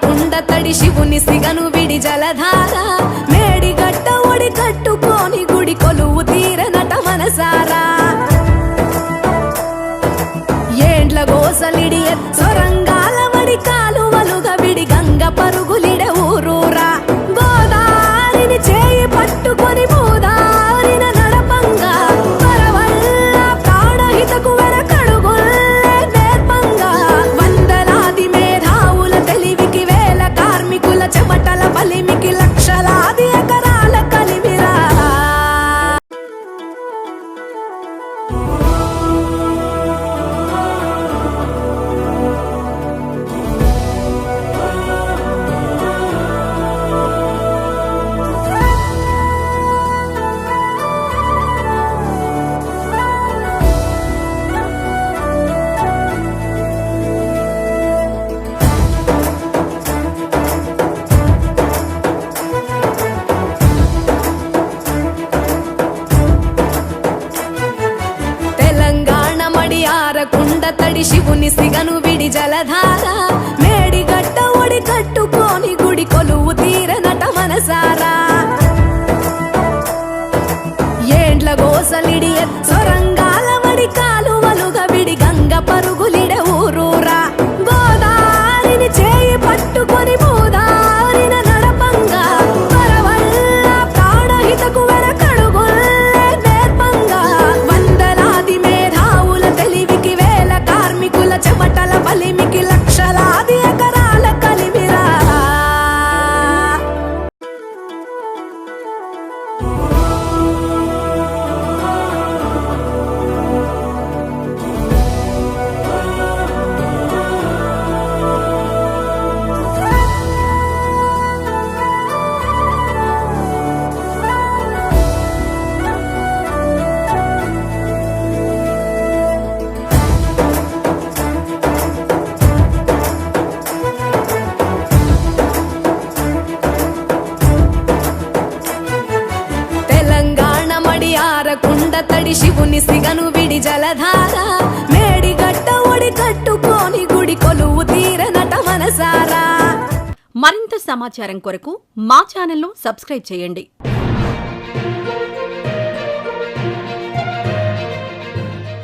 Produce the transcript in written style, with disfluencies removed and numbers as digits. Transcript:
ఆరకుండ తడి శివుని సిగను విడి జలధార మేడిగట్ట ఒడి కట్టుకోని గుడి కొలువు తీరనట మనసారా ఏండ్ల గోసలిడి సొరంగాల వడి కాలువలుగా విడి గంగ పరుగులిడే ఊరూరా గోదారిని చేయి పట్టుకొని భూదారిన నడపంగా పరవల్ల ప్రాణహితకు వెనకడుగుల్లే నేర్పంగా వందలాది మేధావుల తెలివికి వేల కార్మికుల చెమటల బలిమికి లక్షలాది ఎకరాల కలిమిరా ఆరకుండ తడి శివుని సిగను విడి జలధార మేడిగట్ట ఒడి కట్టుకోని గుడి కొలువు తీరనట మనసారా ఏండ్ల గోసలిడి సొరంగాల వడి కాలువలుగా విడి గంగ పరుగులిడే ఊరూరా గోదారిని చేయి పట్టుకొని భూదారిన నడపంగా పరవల్ల ప్రాణహితకు వెనకడుగుల్లే నేర్పంగా వందలాది మేధావుల తెలివికి వేల కార్మికుల చెమటల బలిమికి లక్షలాది ఎకరాల కలిమిరా ఆరకుండ తడి శివుని సిగను విడి జలధార మేడిగట్ట ఒడి కట్టుకోని గుడి కొలువు తీరనట మనసారా మరింత సమాచారం కొరకు మా ఛానల్ను సబ్స్క్రైబ్ చేయండి.